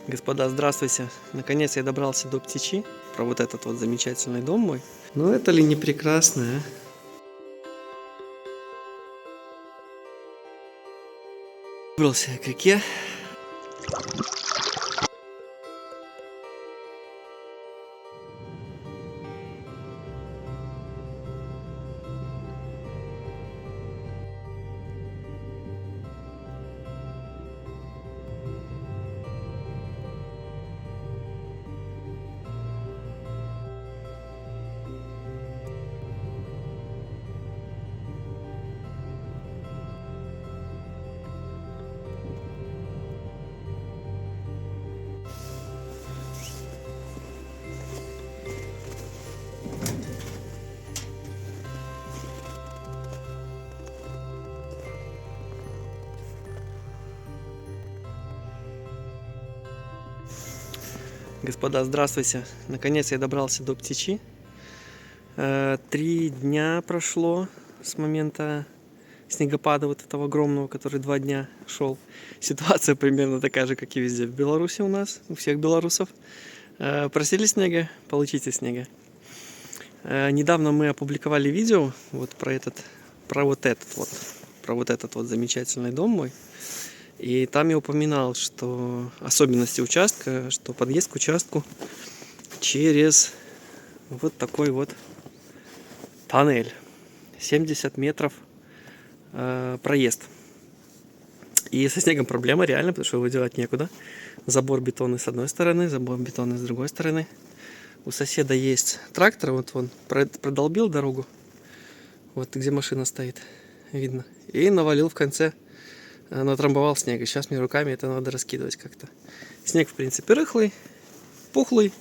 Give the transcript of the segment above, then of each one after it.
Господа, здравствуйте! Наконец я добрался до Птичи, про вот этот вот замечательный дом мой. Ну это ли не прекрасно, а? Выбрался я к реке. Господа, здравствуйте! Наконец я добрался до Птичи. 3 дня прошло с момента снегопада вот этого огромного, который 2 дня шел. Ситуация примерно такая же, как и везде в Беларуси у нас, у всех белорусов. Просили снега, получите снега. Недавно мы опубликовали видео вот про вот этот вот замечательный дом мой. И там я упоминал, что особенности участка, что подъезд к участку через вот такой вот тоннель. 70 метров проезд. И со снегом проблема реально, потому что его девать некуда. Забор бетонный с одной стороны, забор бетонный с другой стороны. У соседа есть трактор, вот он продолбил дорогу, вот где машина стоит, видно. И навалил в конце, натрамбовал снег. И сейчас мне руками это надо раскидывать как-то. Снег, в принципе, рыхлый, пухлый.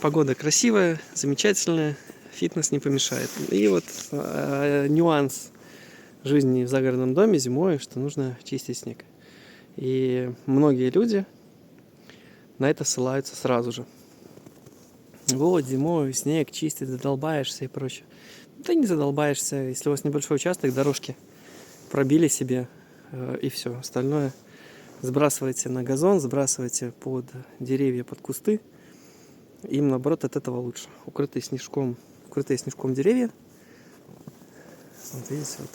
Погода красивая, замечательная. Фитнес не помешает. И вот нюанс жизни в загородном доме зимой, что нужно чистить снег. И многие люди на это ссылаются сразу же. Вот, зимой снег чистить, задолбаешься и прочее. Да не задолбаешься, если у вас небольшой участок, дорожки пробили себе, и все. Остальное сбрасывайте на газон, сбрасывайте под деревья, под кусты. Им, наоборот, от этого лучше. Укрытые снежком деревья. Вот видите, вот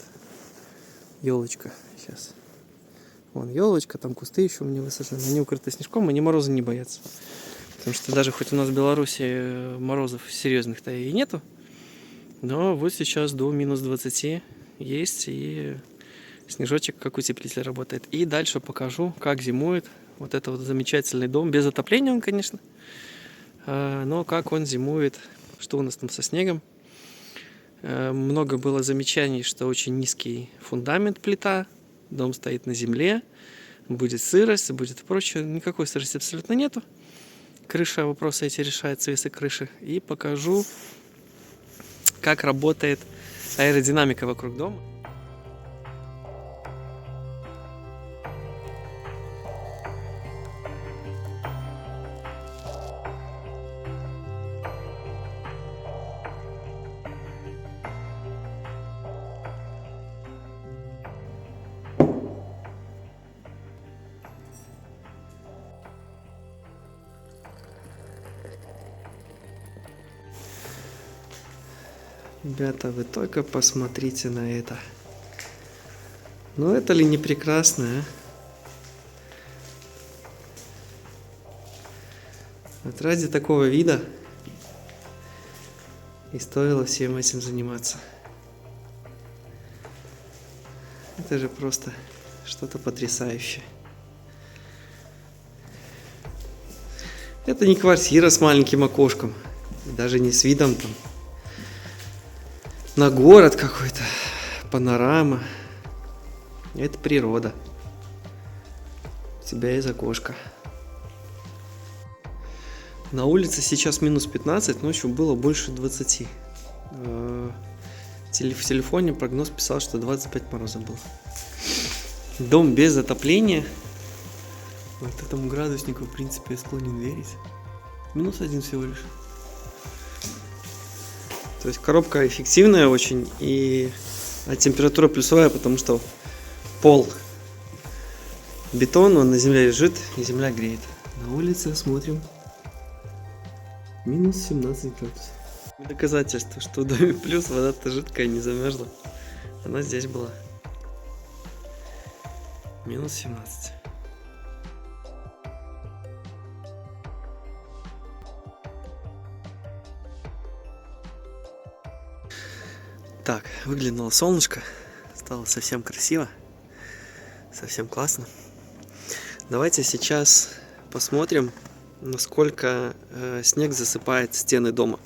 елочка сейчас. Вон елочка, там кусты еще у меня высажены. Они укрыты снежком, они мороза не боятся. Потому что даже хоть у нас в Беларуси морозов серьезных-то и нету, но вот сейчас до минус 20 есть, и снежочек как утеплитель работает. И дальше покажу, как зимует вот этот вот замечательный дом. Без отопления он, конечно, но как он зимует, что у нас там со снегом. Много было замечаний, что очень низкий фундамент, плита, дом стоит на земле, будет сырость, будет прочее. Никакой сырости абсолютно нету. Крыша, вопросы эти решаются, весы крыши. И покажу, как работает аэродинамика вокруг дома. Ребята, вы только посмотрите на это. Ну это ли не прекрасно, а? Вот ради такого вида и стоило всем этим заниматься. Это же просто что-то потрясающее. Это не квартира с маленьким окошком, даже не с видом там на город какой-то, панорама. Это природа. У тебя есть окошко. На улице сейчас минус 15, ночью было больше 20. В телефоне прогноз писал, что 25 мороза было. Дом без отопления. Вот этому градуснику, в принципе, я склонен верить. Минус 1 всего лишь. То есть коробка эффективная очень, а температура плюсовая, потому что пол бетон, он на земле лежит, и земля греет. На улице смотрим. Минус 17 градусов. Доказательство, что в доме плюс вода-то жидкая, не замерзла. Она здесь была. Минус 17. Так, выглянуло солнышко. Стало совсем красиво. Совсем классно. Давайте сейчас посмотрим, насколько снег засыпает стены дома.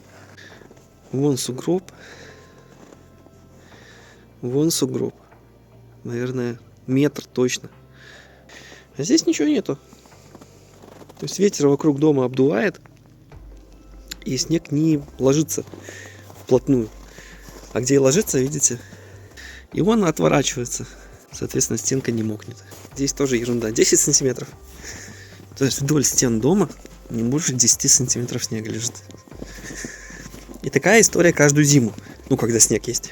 Вон сугроб. Вон сугроб. Наверное, метр точно. А здесь ничего нету. То есть ветер вокруг дома обдувает, и снег не ложится вплотную. А где и ложится, видите, и он отворачивается. Соответственно, стенка не мокнет. Здесь тоже ерунда. 10 сантиметров. То есть вдоль стен дома не больше 10 сантиметров снега лежит. И такая история каждую зиму. Ну, когда снег есть.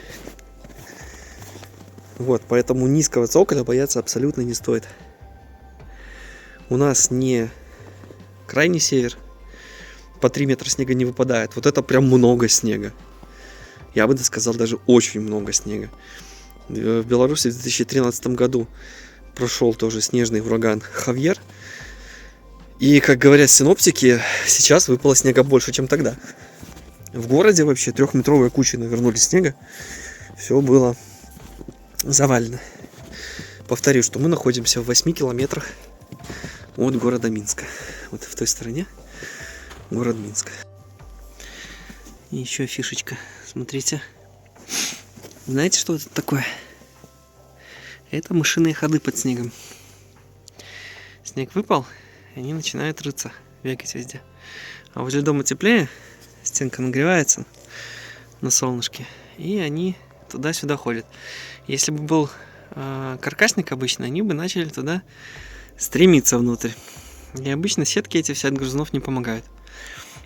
Вот, поэтому низкого цоколя бояться абсолютно не стоит. У нас не крайний север. По 3 метра снега не выпадает. Вот это прям много снега. Я бы сказал, даже очень много снега. В Беларуси в 2013 году прошел тоже снежный ураган Хавьер. И, как говорят синоптики, сейчас выпало снега больше, чем тогда. В городе вообще 3-метровые кучи навернули снега. Все было завалено. Повторю, что мы находимся в 8 километрах от города Минска. Вот в той стороне город Минск. И еще фишечка. Смотрите. Знаете, что это такое? Это мышиные ходы под снегом. Снег выпал, и они начинают рыться, бегать везде. А возле дома теплее, стенка нагревается на солнышке, и они туда-сюда ходят. Если бы был каркасник обычно, они бы начали туда стремиться внутрь. И обычно сетки эти все от грызунов не помогают.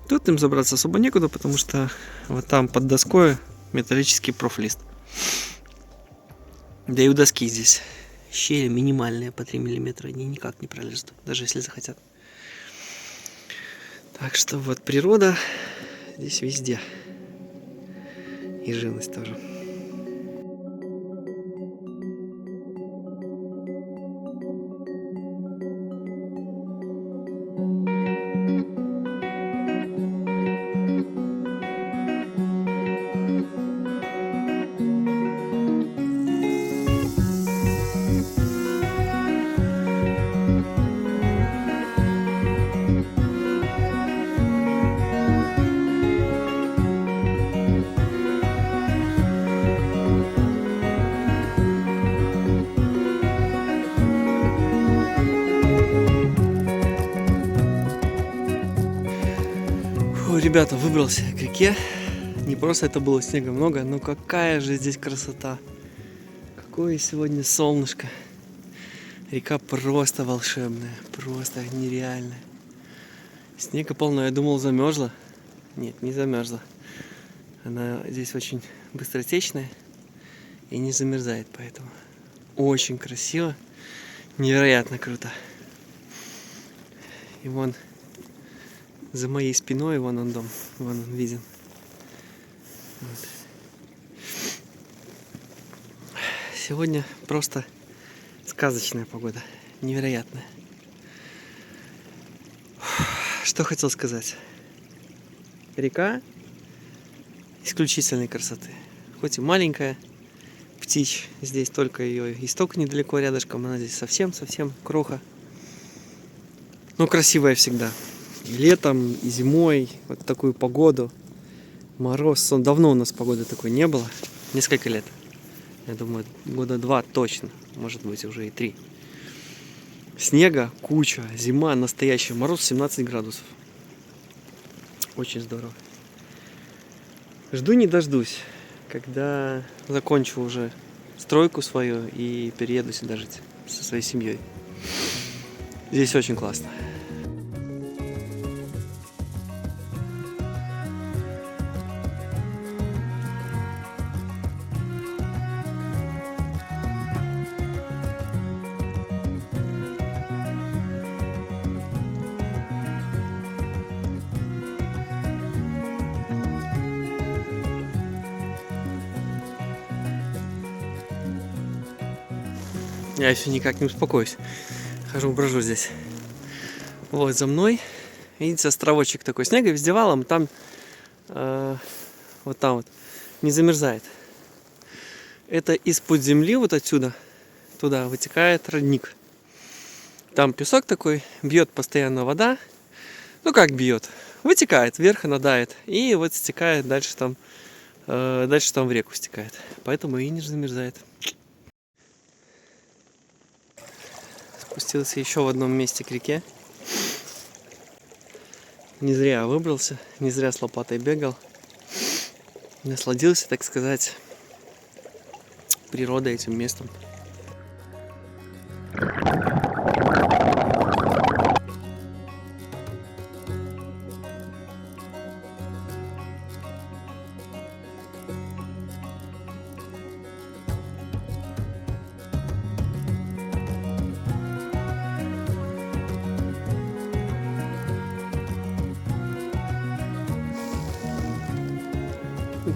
Тут им забраться особо некуда, потому что вот там под доской металлический профлист. Да и у доски здесь щели минимальные по 3 миллиметра. Они никак не пролезут, даже если захотят. Так что вот природа здесь везде. И живность тоже. Ребята, выбрался к реке. Не просто это было снега много, но какая же здесь красота. Какое сегодня солнышко. Река просто волшебная, просто нереальная. Снега полно, я думал, замерзла. Нет, не замерзла. Она здесь очень быстротечная и не замерзает, поэтому очень красиво, невероятно круто. И вон за моей спиной, вон он дом, вон он виден. Вот. Сегодня просто сказочная погода, невероятная. Что хотел сказать. Река исключительной красоты. Хоть и маленькая, Птич, здесь только ее исток недалеко рядышком, она здесь совсем кроха. Но красивая всегда. И летом, и зимой, вот такую погоду. Мороз, сон. Давно у нас погоды такой не было. Несколько лет. Я думаю, 2 года точно. Может быть, уже и 3. Снега куча, зима настоящая. Мороз 17 градусов. Очень здорово. Жду не дождусь, когда закончу уже стройку свою и перееду сюда жить со своей семьей. Здесь очень классно. Я еще никак не успокоюсь. Хожу, брожу здесь. Вот за мной. Видите, островочек такой снега, везде валом. Там вот там вот не замерзает. Это из-под земли вот отсюда туда вытекает родник. Там песок такой, бьет постоянно вода. Ну как бьет? Вытекает вверх, надает. И вот стекает дальше там в реку стекает. Поэтому и не замерзает. Спустился еще в одном месте к реке. Не зря выбрался, не зря с лопатой бегал. Насладился, так сказать, природой, этим местом.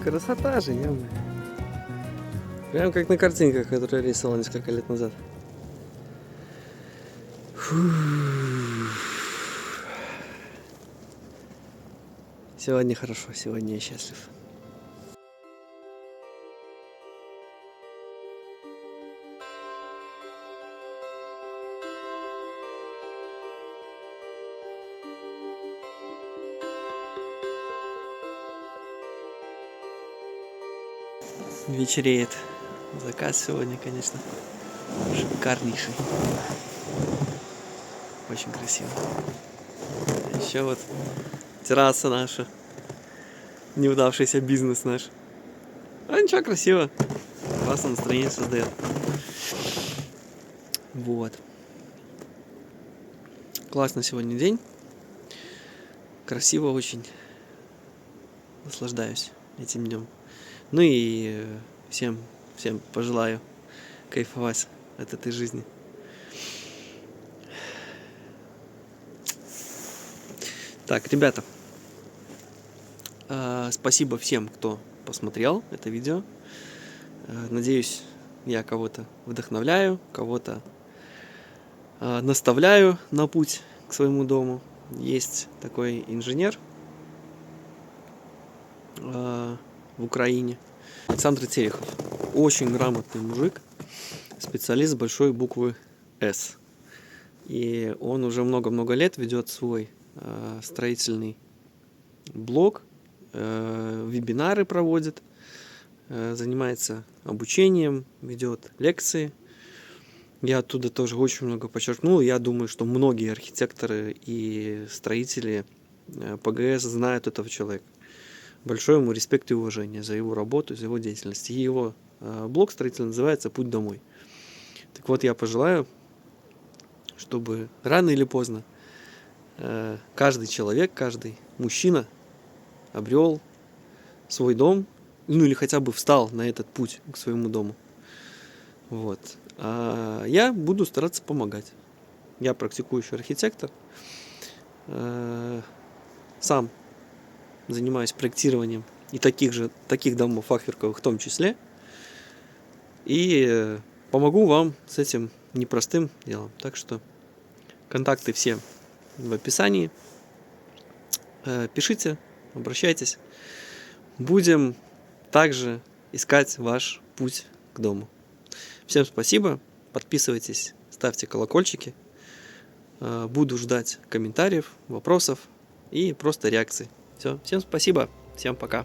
Красота же, ё-моё. Прям как на картинках, которые я рисовал несколько лет назад. Сегодня хорошо, сегодня я счастлив. Вечереет. Заказ сегодня, конечно, шикарнейший. Очень красиво. Еще вот терраса наша. Неудавшийся бизнес наш. А ничего, красиво. Классное настроение создает. Вот. Классный сегодня день. Красиво очень. Наслаждаюсь этим днем. Ну и всем пожелаю кайфовать от этой жизни. Так, ребята, спасибо всем, кто посмотрел это видео. Надеюсь, я кого-то вдохновляю, кого-то наставляю на путь к своему дому. Есть такой инженер в Украине, Александр Терехов. Очень грамотный мужик, специалист с большой буквы «С». И он уже много-много лет ведет свой строительный блог, вебинары проводит, занимается обучением, ведет лекции. Я оттуда тоже очень много подчеркнул. Я думаю, что многие архитекторы и строители ПГС знают этого человека. Большой ему респект и уважение за его работу, за его деятельность. И его блог строительный называется «Путь домой». Так вот, я пожелаю, чтобы рано или поздно каждый человек, каждый мужчина обрел свой дом, ну или хотя бы встал на этот путь к своему дому. Вот. А я буду стараться помогать. Я практикующий архитектор. Сам занимаюсь проектированием и таких домов фахверковых в том числе. И помогу вам с этим непростым делом. Так что контакты все в описании. Пишите, обращайтесь. Будем также искать ваш путь к дому. Всем спасибо. Подписывайтесь, ставьте колокольчики. Буду ждать комментариев, вопросов и просто реакций. Все, всем спасибо, всем пока.